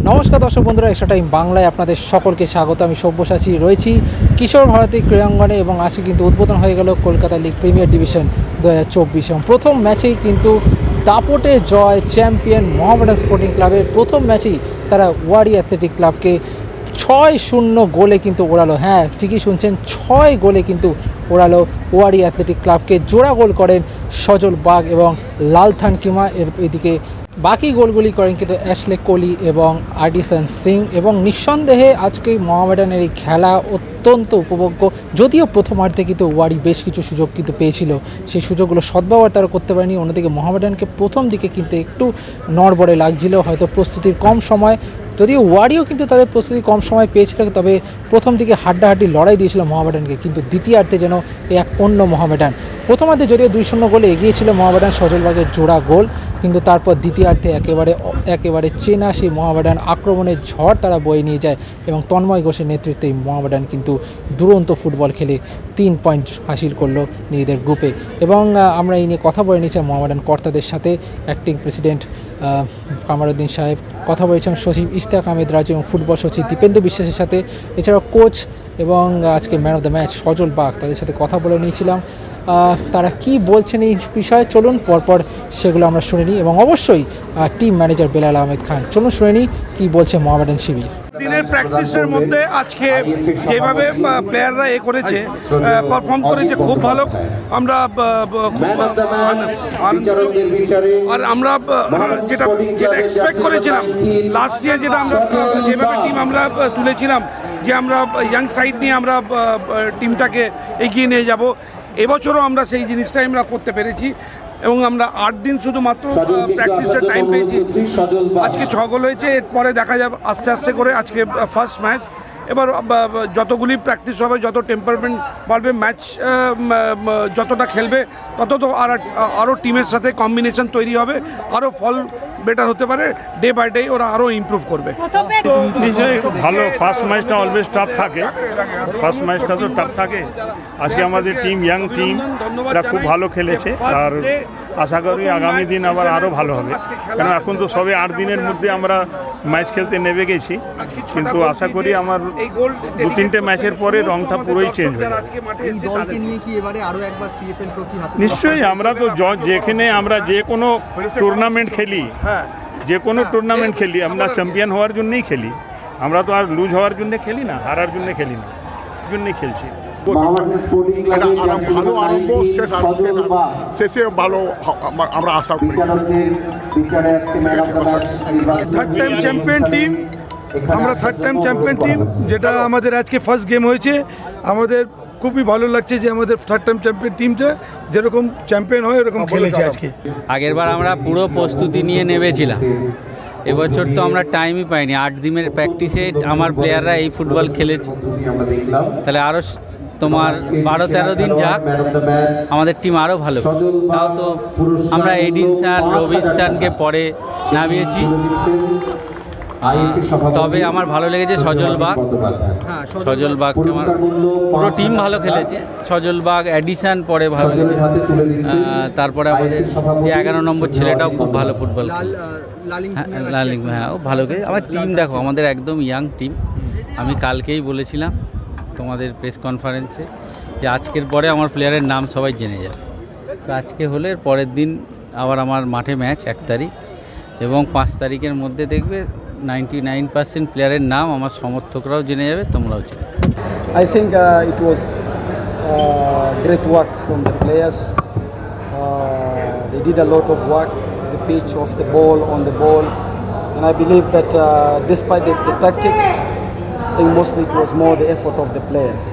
নমস্কার দর্শক বন্ধুরা, এক্সট্রা টাইম বাংলায় আপনাদের সকলকে স্বাগত। আমি সব্যসাচী রয়েছি কিশোর ভারতী ক্রীড়াঙ্গনে এবং আজকে কিন্তু উদ্বোধন হয়ে গেল কলকাতা লিগ প্রিমিয়ার ডিভিশন 2024 এবং প্রথম ম্যাচেই কিন্তু দাপটে জয় চ্যাম্পিয়ন মোহামেডান স্পোর্টিং ক্লাবের। প্রথম ম্যাচেই তারা ওয়ারি অ্যাথলেটিক ক্লাবকে 6-0 গোলে কিন্তু ওড়ালো। হ্যাঁ, ঠিকই শুনছেন, 6 গোলে কিন্তু ওড়ালো ওয়ারি অ্যাথলেটিক ক্লাবকে। জোড়া গোল করেন সজল বাগ এবং লালথান কিমা। এদিকে বাকি গোলগুলি করেন কিন্তু অ্যাশলে কোলি এবং আর্টিসান সিং। এবং নিঃসন্দেহে আজকে মোহামেডানের এই খেলা অত্যন্ত উপভোগ্য। যদিও প্রথমার্ধে কিন্তু ওয়ারি বেশ কিছু সুযোগ কিন্তু পেয়েছিল, সেই সুযোগগুলো সদ্ব্যবহার তারা করতে পারেনি। অন্যদিকে মোহামেডানকে প্রথম দিকে কিন্তু একটু নড়বড়ে লাগছিল, হয়তো প্রস্তুতির কম সময়। যদিও ওয়ারিও কিন্তু তাদের প্রস্তুতি কম সময় পেয়েছিল, তবে প্রথম দিকে হাড্ডাহাড্ডি লড়াই দিয়েছিল মোহামেডানকে, কিন্তু দ্বিতীয়ার্ধে যেন এক অন্য মোহামেডান। প্রথমার্ধে যদিও 2-0 গোলে এগিয়েছিল মোহামেডান, সজলবাগের জোড়া গোল, কিন্তু তারপর দ্বিতীয়ার্ধে একেবারে চেনা সেই মোহামেডান আক্রমণের ঝড় তারা বয়ে নিয়ে যায় এবং তন্ময় ঘোষের নেতৃত্বে মোহামেডান কিন্তু দুরন্ত ফুটবল খেলে 3 পয়েন্ট হাসিল করলো নিজেদের গ্রুপে। এবং আমরা এই নিয়ে কথা বলে নিয়েছিলাম মোহামেডান কর্তাদের সাথে। অ্যাক্টিং প্রেসিডেন্ট কামারুদ্দিন সাহেব, কথা বলেছিলাম সচিব ইশতিয়াক আহমেদ রাজু এবং ফুটবল সচিব দীপেন্দু বিশ্বাসের সাথে, এছাড়াও কোচ এবং আজকে man of the match Sajal Bag, তাদের সাথে কথা বলে নিয়েছিলাম। তারা কি বলছেন এই বিষয়ে চলুন পরপর সেগুলো আমরা শুনে নিই, এবং অবশ্যই টিম ম্যানেজার বেলাল আহমেদ খান, চলুন শুনে নিই কী বলছে মোহামেডান শিবির। দিনের প্র্যাকটিসের মধ্যে আজকে যেভাবে প্লেয়াররা করেছে, পারফর্ম করেছে খুব ভালো। আমরা আর আমরা যেটা এক্সপেক্ট করেছিলাম লাস্ট ইয়ার, যেভাবে টিম আমরা তুলেছিলাম যে আমরা ইয়াং সাইড নিয়ে আমরা টিমটাকে এগিয়ে নিয়ে যাব, এবছরও আমরা সেই জিনিসটাই আমরা করতে পেরেছি। এবং আমরা 8 দিন শুধুমাত্র প্র্যাকটিসের টাইম পেয়েছি। আজকে 6 গোল হয়েছে, এরপরে দেখা যাবে আস্তে আস্তে করে। আজকে ফার্স্ট ম্যাচ, এবার যতগুলি প্র্যাকটিস হবে, যত টেম্পারমেন্ট বাড়বে, ম্যাচ যতটা খেলবে তত তো আরও টিমের সাথে কম্বিনেশন তৈরি হবে, আরও ফল বেটার হতে পারে। ডে বাই ডে ওরা আরও ইমপ্রুভ করবে। ভালো, ফার্স্ট ম্যাচটা অলওয়েজ টাফ থাকে, ফার্স্ট ম্যাচটা তো টাফ থাকে। আজকে আমাদের টিম, ইয়াং টিম, এরা খুব ভালো খেলেছে, আর আশা করি আগামী দিন আবার আরও ভালো হবে। কেন এখন তো সবে 8 দিনের মধ্যে আমরা ম্যাচ খেলতে নেমে গেছি, কিন্তু আশা করি আমার 2-3টে ম্যাচের পরে রংটা পুরোই চেঞ্জ হয়ে যাবে। নিশ্চয়ই, আমরা তো যেখানে আমরা যে কোনো টুর্নামেন্ট খেলি, আমরা চ্যাম্পিয়ন হওয়ার জন্যই খেলি। আমরা তো আর লুজ হওয়ার জন্য খেলি না, হারার জন্য খেলি না, জন্যই খেলছি। ভালো আরম্ভ, শেষে ভালো আমরা আশা করি। থার্ড টাইম চ্যাম্পিয়ন টিম, আমরা থার্ড টাইম চ্যাম্পিয়ন টিম, যেটা আমাদের আজকে ফার্স্ট গেম হয়েছে। আমাদের খুবই ভালো লাগছে যে আমাদের থার্ড টাইম চ্যাম্পিয়ন টিমটা যেরকম চ্যাম্পিয়ন হয় এরকম খেলেছে আজকে। আগেরবার আমরা পুরো প্রস্তুতি নিয়ে নেমেছিলাম, এবছর তো আমরা টাইমই পাইনি। 8 দিনের প্র্যাকটিসে আমার প্লেয়াররা এই ফুটবল খেলেছে, তাহলে আরও তোমার 12-13 দিন যাক, আমাদের টিম আরও ভালো। তাও তো আমরা এডিনসন, রবিনসনকে পরে নামিয়েছি। তবে আমার ভালো লেগেছে সজল বাগ আমার পুরো টিম ভালো খেলেছে। সজল বাগ, এডিসন পরে ভালো, তারপরে আমাদের যে 11 নম্বর ছেলেটাও খুব ভালো ফুটবল, লালিং, হ্যাঁ ও ভালো খেলে। আমার টিম দেখো, আমাদের একদম ইয়াং টিম। আমি কালকেই বলেছিলাম তোমাদের প্রেস কনফারেন্সে যে আজকের পরে আমার প্লেয়ারের নাম সবাই জেনে যাবে। তো আজকে হলে পরের দিন আবার আমার মাঠে ম্যাচ 1 তারিখ, এবং 5 তারিখের মধ্যে দেখবে 99% প্লেয়ারের নাম আমার সমর্থকরাও জেনে যাবে, তোমরাও জেনে। I think it was great work from the players. They did a lot of work, the pitch, off the ball, on the ball, and I believe that despite the tactics, I think mostly it was more the effort of the players.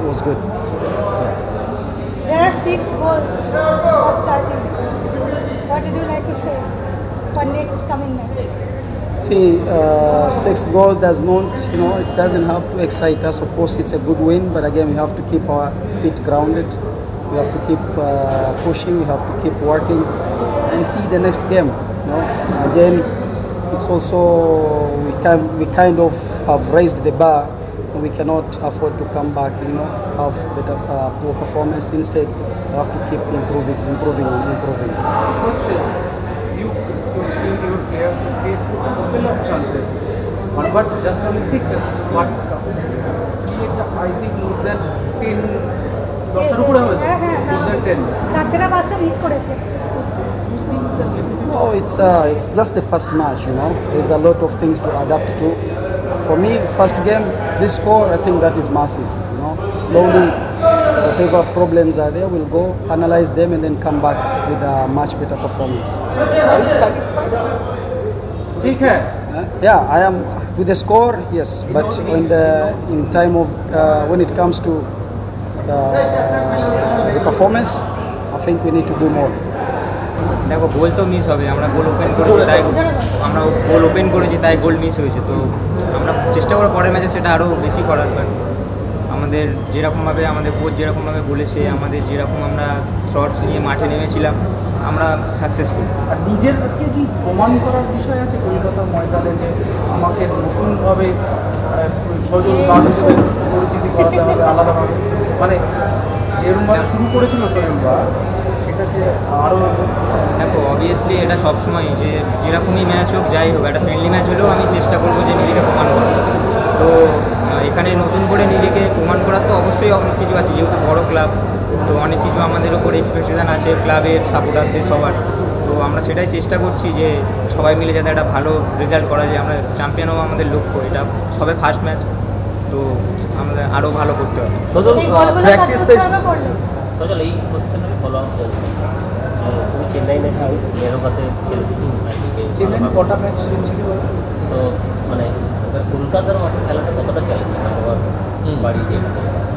It was good. There are 6 goals for starting. What would you like to say for next coming match? See, 6 goals does not, it doesn't have to excite us. Of course, it's a good win, but again, we have to keep our feet grounded. We have to keep pushing. We have to keep working, and see the next game. Again, it's also we kind of have raised the bar. We cannot afford to come back, have better poor performance. Instead, we have to keep improving. Coach, you players who create a couple of chances, but just only 6s. But I think more than 10, 10টার উপরে হবে, more than 10. 4টে না 5টা miss করেছে। No, it's just the first match, you know. There's a lot of things to adapt to. For me, first game, this score, I think that is massive, you know. Slowly, whatever problems are there, we'll go analyze them and then come back with a much better performance. ठीक है। Yeah, I am with the score, yes, but in time of when it comes to the performance, I think we need to do more. দেখো গোল তো miss হবে, আমরা গোল open করেছি তাই goal miss হয়েছে। তো আমরা চেষ্টা করব পরের ম্যাচে সেটা আরও বেশি করার। আমাদের যেরকমভাবে আমাদের কোচ যেরকমভাবে বলেছে, আমাদের যেরকম আমরা শর্টস নিয়ে মাঠে নেমেছিলাম, আমরা সাকসেসফুল। আর নিজেরকে কি প্রমাণ করার বিষয় আছে কলকাতা ময়দানে যে আমাকে নতুনভাবে সজল গার্ড হিসেবে পরিচিতি করাতে হবে আলাদাভাবে, মানে যেরকমভাবে শুরু করেছিল সজল গার্ড সেটাকে আরও দেখো অবভিয়াসলি এটা সবসময় যে যেরকমই ম্যাচ হোক যাই হোক, একটা ফ্রেন্ডলি ম্যাচ হলেও আমি চেষ্টা করবো যে নিজেকে প্রমাণ করার। তো এখানে নতুন করে নিজেকে প্রমাণ করার তো অবশ্যই অনেক কিছু আছে, যেহেতু বড় ক্লাব, তো অনেক কিছু আমাদের ওপর এক্সপেকটেশান আছে ক্লাবের সাপোর্টারদের সবার। তো আমরা সেটাই চেষ্টা করছি যে সবাই মিলে যাতে একটা ভালো রেজাল্ট করা যায়, আমরা চ্যাম্পিয়ন হওয়া আমাদের লক্ষ্য। এটা সবে ফার্স্ট ম্যাচ, তো আমাদের আরও ভালো করতে হবে। প্র্যাকটিস সজল এই কোশ্চেন আমি ফলো আপ করছি। তুমি চেন্নাই ম্যাচে নেরোকাতে খেলেছি, চেন্নাই কটা ম্যাচ ছিল? তো মানে কলকাতার মাঠে খেলাটা কতটা চ্যালেঞ্জ, আমার বাড়িতে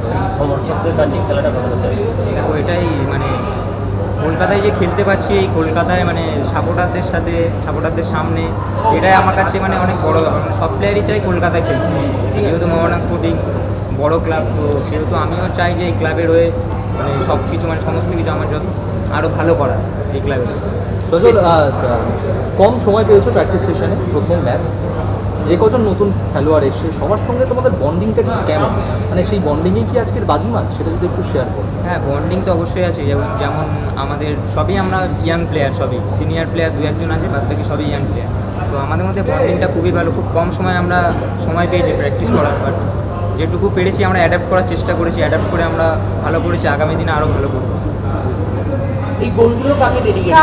তো এই সমর্থকদের কাছে খেলাটা কতটা চ্যালেঞ্জ? দেখো এটাই মানে কলকাতায় যে খেলতে পারছি, এই কলকাতায় মানে সাপোর্টারদের সামনে, এটাই আমার কাছে মানে অনেক বড় ব্যাপার। মানে সব প্লেয়ারই চাই কলকাতায় খেলতে, যেহেতু মোহামেডান স্পোর্টিং বড় ক্লাব, তো সেহেতু আমিও চাই যে এই ক্লাবের হয়ে মানে সব কিছু মানে সমস্ত কিছু আমার যত আরও ভালো করা এই ক্লাবের। সজল, কম সময় পেয়েছো প্র্যাকটিস সেশনে, প্রথম ম্যাচ, যে কজন নতুন খেলোয়াড় এসে সবার সঙ্গে তোমাদের বন্ডিংটা কেমন, মানে সেই বন্ডিংয়ে কি আজকের বাজিমাত, সেটা যদি একটু শেয়ার করো। হ্যাঁ, বন্ডিং তো অবশ্যই আছে, যেমন আমাদের সবই আমরা ইয়াং প্লেয়ার, সবই সিনিয়র প্লেয়ার 2-1 আছে, বাদ বাকি সবই ইয়াং প্লেয়ার। তো আমাদের মধ্যে বন্ডিংটা খুবই ভালো, খুব কম সময় আমরা সময় পেয়েছি প্র্যাকটিস করার, বাট যেটুকু পেরেছি আমরা অ্যাডাপ্ট করার চেষ্টা করেছি, অ্যাডাপ্ট করে আমরা ভালো করেছি, আগামী দিনে আরও ভালো করবো। এই গোলগুলো কাকে ডেডিকেট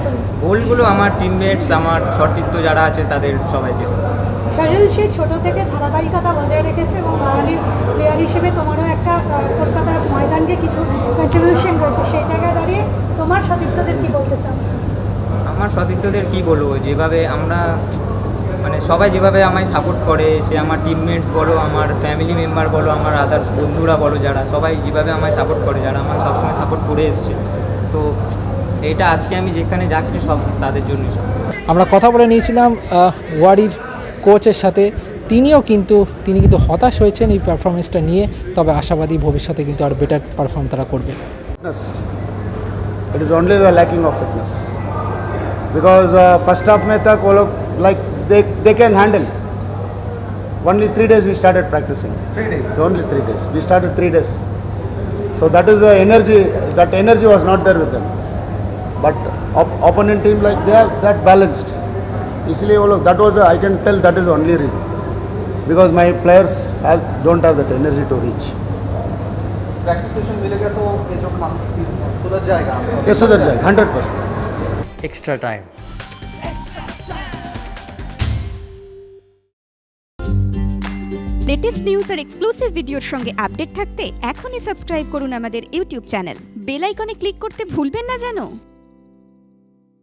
করুন? গোলগুলো আমার টিমমেটস, আমার সতীর্থ যারা আছে তাদের সবাইকে। সজল সেই ছোট থেকে ধারাবাহিকতা বজায় রেখেছে এবং বাঙালির প্লেয়ার হিসেবে তোমারও একটা কলকাতার ময়দানকে কিছু কন্ট্রিবিউশন রয়েছে, সেই জায়গায় দাঁড়িয়ে তোমার সতীর্থদের কি বলতে চাও? আমার সতীর্থদের কী বলবো, যেভাবে আমরা মানে সবাই যেভাবে আমায় সাপোর্ট করে, সে আমার টিমমেটস বলো, আমার ফ্যামিলি মেম্বার বলো, আমার আদার্স বন্ধুরা বলো, যারা সবাই যেভাবে আমায় সাপোর্ট করে, যারা আমায় সবসময় সাপোর্ট করে এসছে, তো এটা আজকে আমি যেখানে যা কিছু সব তাদের জন্যই। আমরা কথা বলে নিয়েছিলাম ওয়ারির কোচের সাথে, তিনি কিন্তু হতাশ হয়েছেন এই পারফরমেন্সটা নিয়ে, তবে আশাবাদী ভবিষ্যতে কিন্তু আর বেটার পারফর্ম তারা করবে। It is only the lacking of fitness, because first half mein tak wo log like they can handle. Only 3 days we started practicing. 3 days. Only 3 days. We started 3 days. So that is the energy. That energy was not there with them. But opponent team, like they have that balanced. Isliye wo log, that was the, I can tell that is the only reason, because my players don't have that energy to reach. Practice session मिलेगा तो ये जो काम सुधर जाएगा। ये सुधर जाएगा 100%. Extra time. লেটেস্ট নিউজ আর এক্সক্লুসিভ ভিডিওর সঙ্গে আপডেট থাকতে এখনই সাবস্ক্রাইব করুন আমাদের ইউটিউব চ্যানেল। বেল আইকনে ক্লিক করতে ভুলবেন না যেন।